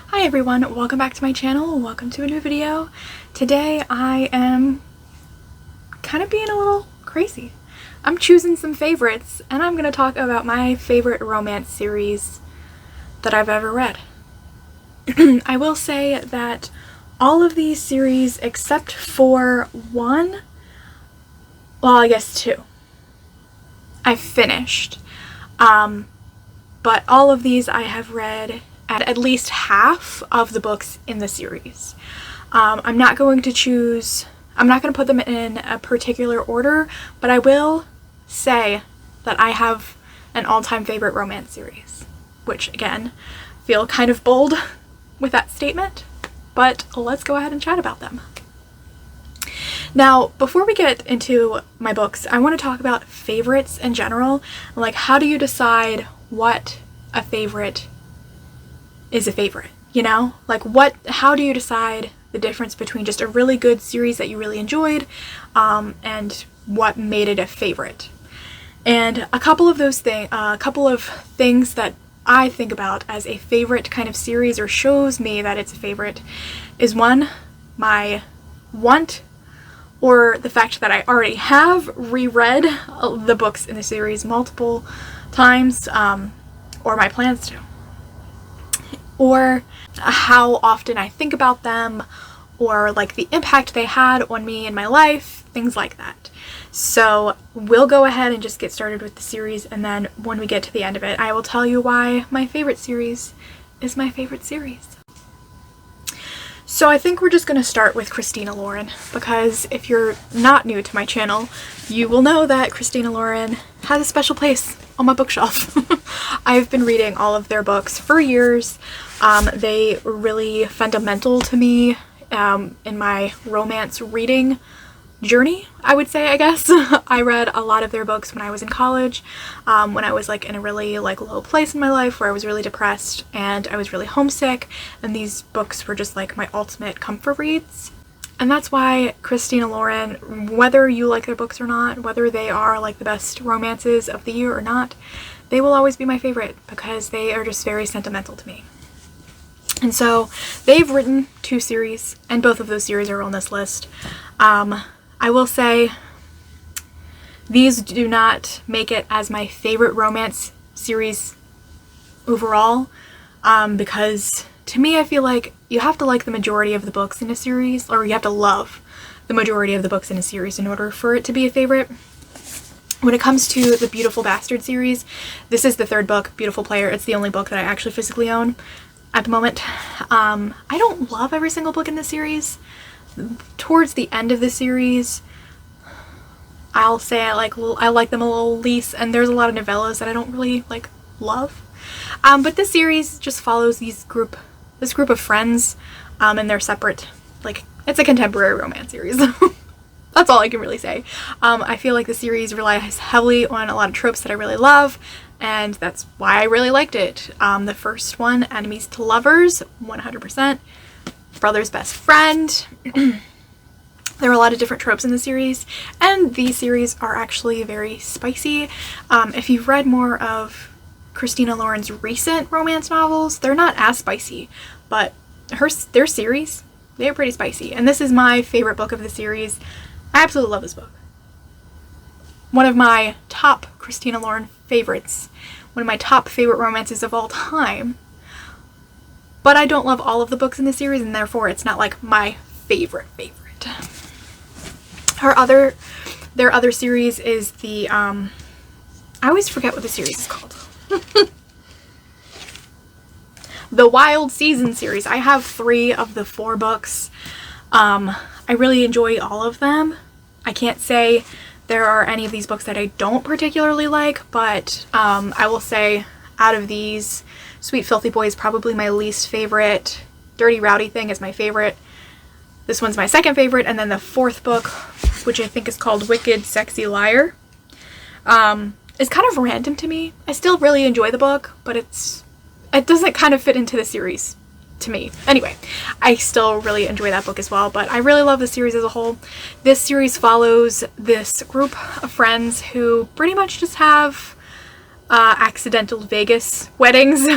Hi everyone, welcome back to my channel, welcome to a new video. Today I am kind of being a little crazy. I'm choosing some favorites and I'm going to talk about my favorite romance series that I've ever read. I will say that all of these series except for one, well I guess two, I've finished. But all of these I have read at least half of the books in the series. I'm not going to put them in a particular order, but I will say that I have an all-time favorite romance series, which again, feel kind of bold with that statement, but let's go ahead and chat about them. Now, before we get into my books, I want to talk about favorites in general. Like, how do you decide what a favorite is a favorite, you know? Like, how do you decide the difference between just a really good series that you really enjoyed and what made it a favorite? And a couple of things that I think about as a favorite kind of series, or shows me that it's a favorite, is one, my want, or the fact that I already have reread the books in the series multiple times, or my plans to, or how often I think about them, or like the impact they had on me in my life, things like that. So we'll go ahead and just get started with the series, and then when we get to the end of it, I will tell you why my favorite series is my favorite series. So I think we're just going to start with Christina Lauren, because if you're not new to my channel, you will know that Christina Lauren has a special place on my bookshelf. I've been reading all of their books for years. They were really fundamental to me in my romance reading journey, I would say, I guess. I read a lot of their books when I was in college, when I was like in a really like low place in my life where I was really depressed and I was really homesick, and these books were just like my ultimate comfort reads. And that's why Christina Lauren, whether you like their books or not, whether they are like the best romances of the year or not, they will always be my favorite because they are just very sentimental to me. And so they've written 2 series, and both of those series are on this list. I will say these do not make it as my favorite romance series overall, because to me I feel like you have to like the majority of the books in a series, or you have to love the majority of the books in a series in order for it to be a favorite. When it comes to the Beautiful Bastard series, this is the 3rd book, Beautiful Player. It's the only book that I actually physically own at the moment. I don't love every single book in the series. Towards the end of the series, I'll say I like them a little least, and there's a lot of novellas that I don't really like love. But this series just follows this group of friends, and they're separate. Like, it's a contemporary romance series. That's all I can really say. I feel like the series relies heavily on a lot of tropes that I really love, and that's why I really liked it. The first one, enemies to lovers, 100%. Brother's best friend. There are a lot of different tropes in the series, and these series are actually very spicy. If you've read more of Christina Lauren's recent romance novels, they're not as spicy, but their series, they're pretty spicy. And this is my favorite book of the series. I absolutely love this book. One of my top Christina Lauren favorites. One of my top favorite romances of all time. But I don't love all of the books in the series, and therefore it's not like my favorite. Their other series is the, I always forget what the series is called. The Wild Season series. I have 3 of the 4 books. I really enjoy all of them. I can't say there are any of these books that I don't particularly like, but I will say out of these, Sweet Filthy Boy is probably my least favorite. Dirty Rowdy Thing is my favorite. This one's my 2nd favorite, and then the 4th book, which I think is called Wicked Sexy Liar, is kind of random to me. I still really enjoy the book, but it doesn't kind of fit into the series to me. Anyway, I still really enjoy that book as well, but I really love the series as a whole. This series follows this group of friends who pretty much just have accidental Vegas weddings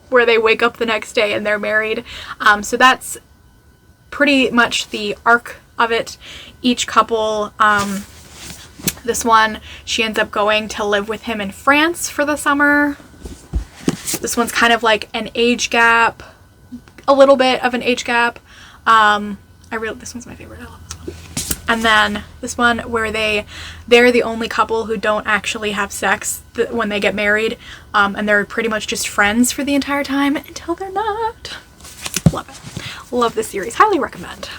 where they wake up the next day and they're married. So that's pretty much the arc of it. Each couple, this one, she ends up going to live with him in France for the summer. This one's kind of like an age gap, a little bit of an age gap. This one's my favorite. I love this one. And then this one where they're the only couple who don't actually have sex when they get married, and they're pretty much just friends for the entire time until they're not. Love it. Love this series. Highly recommend.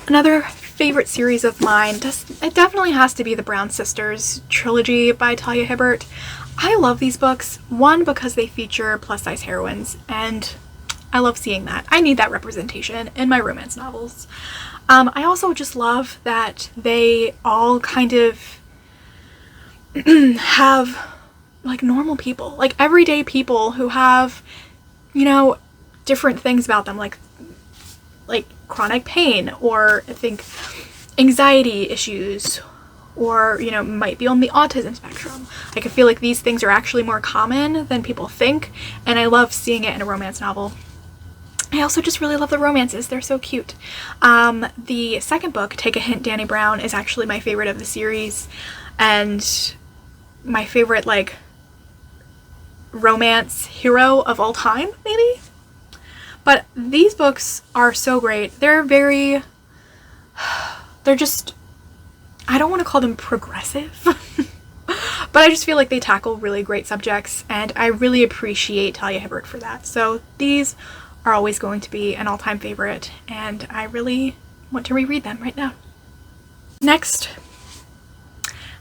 Another favorite series of mine, it definitely has to be the Brown Sisters Trilogy by Talia Hibbert. I love these books, one, because they feature plus-size heroines, and I love seeing that. I need that representation in my romance novels. I also just love that they all kind of have like normal people, like everyday people who have, you know, different things about them, like chronic pain, or I think anxiety issues, or, you know, might be on the autism spectrum. Like, I feel like these things are actually more common than people think, and I love seeing it in a romance novel. I also just really love the romances. They're so cute. The second book, Take a Hint, Danny Brown, is actually my favorite of the series, and my favorite, like, romance hero of all time, maybe? But these books are so great. They're just, I don't want to call them progressive, but I just feel like they tackle really great subjects, and I really appreciate Talia Hibbert for that. So these are always going to be an all-time favorite, and I really want to reread them right now. Next,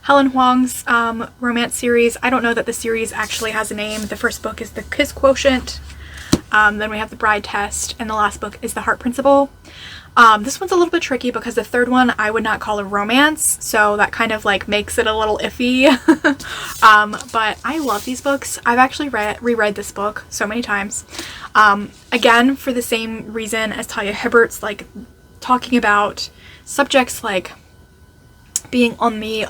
Helen Hoang's romance series. I don't know that the series actually has a name. The first book is the Kiss Quotient. Then we have the Bride Test, and the last book is the Heart Principle. This one's a little bit tricky because the third one I would not call a romance, so that kind of like makes it a little iffy. But I love these books. I've actually reread this book so many times. Again, for the same reason as Talia Hibbert's, like talking about subjects like being on the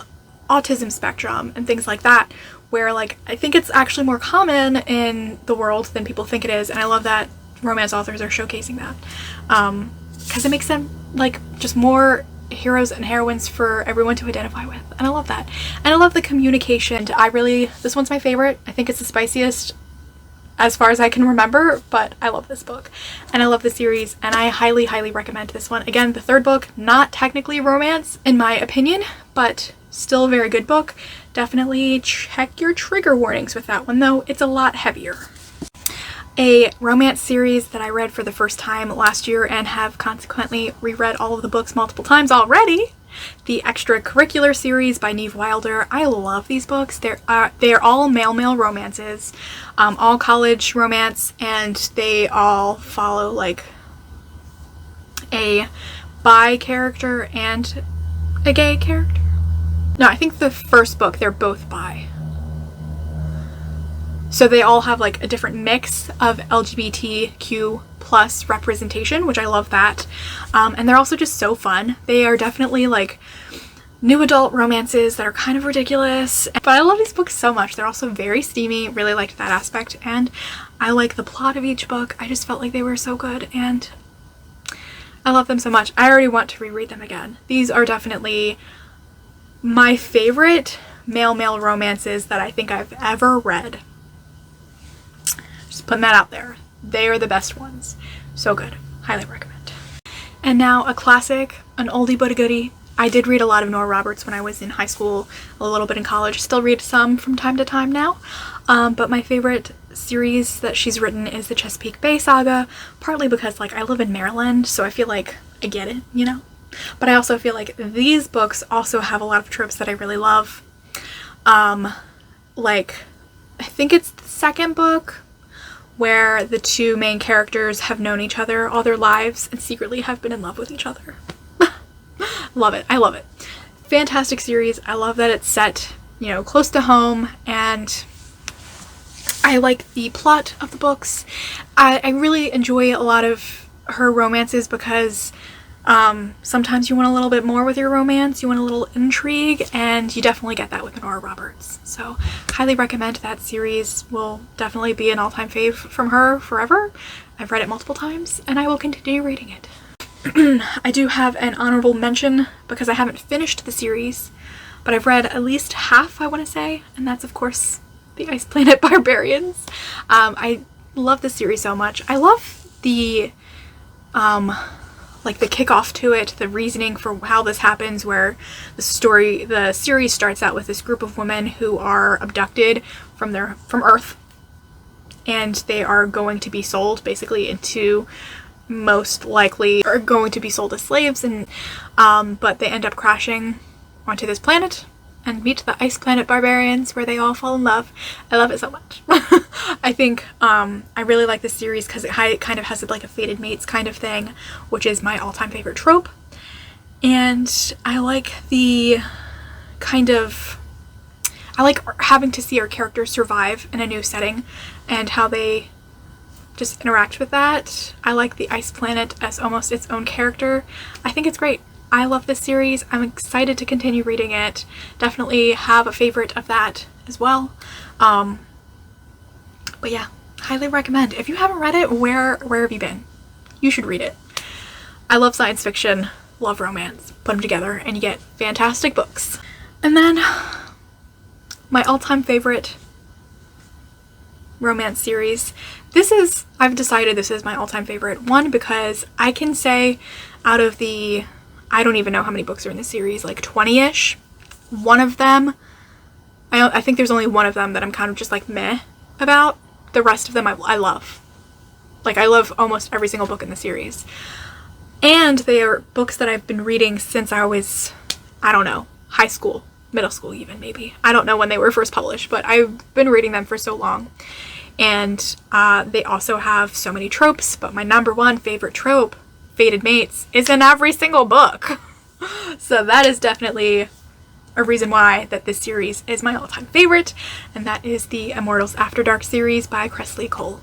autism spectrum and things like that, where like I think it's actually more common in the world than people think it is, and I love that romance authors are showcasing that, because it makes them like just more heroes and heroines for everyone to identify with, and I love that. And I love the communication. This one's my favorite. I think it's the spiciest as far as I can remember, but I love this book and I love the series, and I highly recommend this one. Again, the third book, not technically romance in my opinion, but still a very good book. Definitely check your trigger warnings with that one though. It's a lot heavier. A romance series that I read for the first time last year and have consequently reread all of the books multiple times already. The Extracurricular series by Neve. I love these books. They're all male romances, all college romance, and they all follow like a bi character and a gay character. No, I think the first book they're both bi. So they all have like a different mix of LGBTQ plus representation, which I love that. And they're also just so fun. They are definitely like new adult romances that are kind of ridiculous. But I love these books so much. They're also very steamy. Really liked that aspect. And I like the plot of each book. I just felt like they were so good, and I love them so much. I already want to reread them again. These are definitely my favorite male romances that I think I've ever read. Just putting that out there. They are the best ones. So good. Highly recommend. And now a classic, an oldie but a goodie. I did read a lot of Nora Roberts when I was in high school, a little bit in college. Still read some from time to time now. But my favorite series that she's written is the Chesapeake Bay Saga, partly because like I live in Maryland, so I feel like I get it, you know? But I also feel like these books also have a lot of tropes that I really love. Like, I think it's the second book where the two main characters have known each other all their lives and secretly have been in love with each other. Love it. I love it. Fantastic series. I love that it's set, you know, close to home, and I like the plot of the books. I really enjoy a lot of her romances because Sometimes you want a little bit more with your romance, you want a little intrigue, and you definitely get that with Nora Roberts. So highly recommend that series. Will definitely be an all-time fave from her forever. I've read it multiple times and I will continue reading it. I do have an honorable mention because I haven't finished the series, but I've read at least half, I want to say, and that's of course the Ice Planet Barbarians. I love this series so much. I love the like the kickoff to it, the reasoning for how this happens, where the series starts out with this group of women who are abducted from Earth, and they are going to be sold basically into, most likely are going to be sold as slaves, and but they end up crashing onto this planet and meet the Ice Planet Barbarians, where they all fall in love. I love it so much. I think I really like this series because it kind of has like a fated mates kind of thing, which is my all-time favorite trope. And I like the kind of, I like having to see our characters survive in a new setting and how they just interact with that. I like the Ice Planet as almost its own character. I think it's great. I love this series. I'm excited to continue reading it. Definitely have a favorite of that as well. But yeah, highly recommend. If you haven't read it, where have you been? You should read it. I love science fiction, love romance. Put them together and you get fantastic books. And then my all-time favorite romance series. I've decided this is my all-time favorite one because I can say out of the, I don't even know how many books are in the series, like 20-ish. One of them, I think there's only one of them that I'm kind of just like meh about. The rest of them I love. Like, I love almost every single book in the series. And they are books that I've been reading since I was, I don't know, high school, middle school even maybe. I don't know when they were first published, but I've been reading them for so long. And they also have so many tropes, but my number one favorite trope, fated mates, is in every single book. So that is definitely a reason why that this series is my all-time favorite, and that is the Immortals After Dark series by Kresley Cole.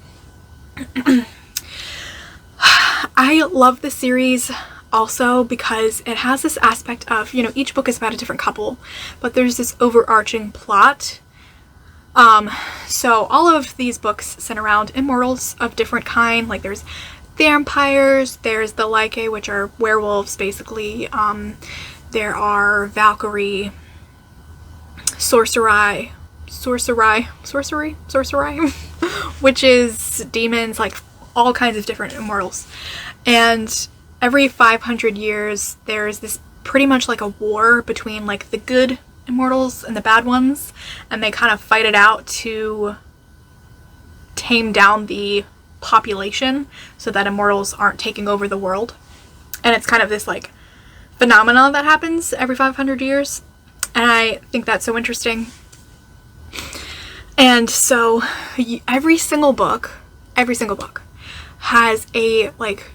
I love this series also because it has this aspect of, you know, each book is about a different couple, but there's this overarching plot. So all of these books center around immortals of different kind. Like there's vampires, there's the Lycae, which are werewolves basically. There are Valkyrie, sorcery, which is demons, like all kinds of different immortals. And every 500 years there's this pretty much like a war between like the good immortals and the bad ones, and they kind of fight it out to tame down the population so that immortals aren't taking over the world. And it's kind of this like phenomenon that happens every 500 years, and I think that's so interesting. And so every single book has a like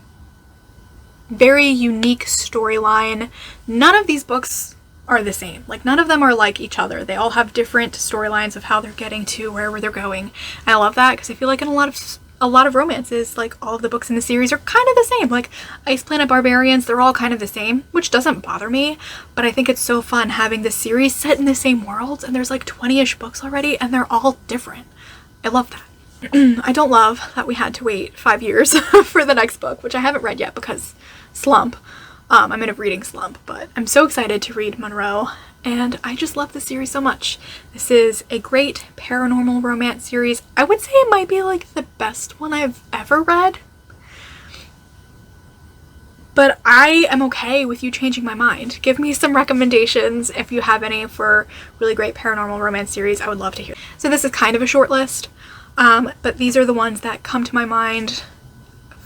very unique storyline. None of these books are the same. Like none of them are like each other. They all have different storylines of how they're getting to wherever they're going. And I love that because I feel like in a lot of romances, like all of the books in the series are kind of the same. Like Ice Planet Barbarians, they're all kind of the same, which doesn't bother me, but I think it's so fun having this series set in the same world, and there's like 20-ish books already and they're all different. I love that. I don't love that we had to wait 5 years for the next book, which I haven't read yet because slump. I'm in a reading slump, but I'm so excited to read Monroe, and I just love this series so much. This is a great paranormal romance series. I would say it might be like the best one I've ever read, but I am okay with you changing my mind. Give me some recommendations if you have any for really great paranormal romance series. I would love to hear. So this is kind of a short list, but these are the ones that come to my mind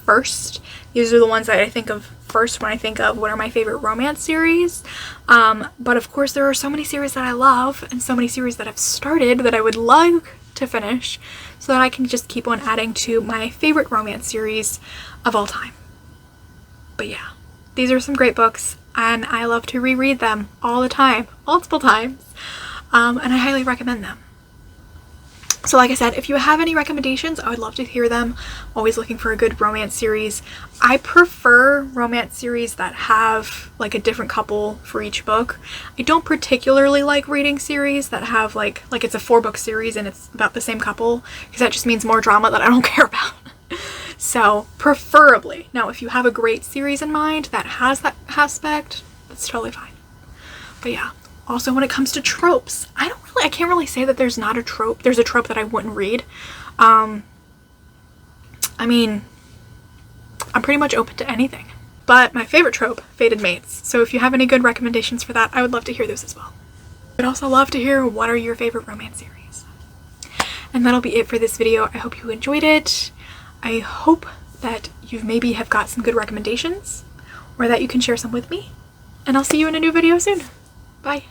first. These are the ones that I think of first when I think of what are my favorite romance series. But of course there are so many series that I love and so many series that I've started that I would like to finish so that I can just keep on adding to my favorite romance series of all time. But yeah, these are some great books and I love to reread them all the time, multiple times, and I highly recommend them. So like I said, if you have any recommendations, I would love to hear them. I'm always looking for a good romance series. I prefer romance series that have like a different couple for each book. I don't particularly like reading series that have like it's a 4-book series and it's about the same couple, because that just means more drama that I don't care about. So preferably, now if you have a great series in mind that has that aspect, that's totally fine. But yeah. Also, when it comes to tropes, I can't really say that there's not a trope. There's a trope that I wouldn't read. I mean, I'm pretty much open to anything. But my favorite trope, fated mates. So if you have any good recommendations for that, I would love to hear those as well. I'd also love to hear what are your favorite romance series. And that'll be it for this video. I hope you enjoyed it. I hope that you maybe have got some good recommendations, or that you can share some with me. And I'll see you in a new video soon. Bye.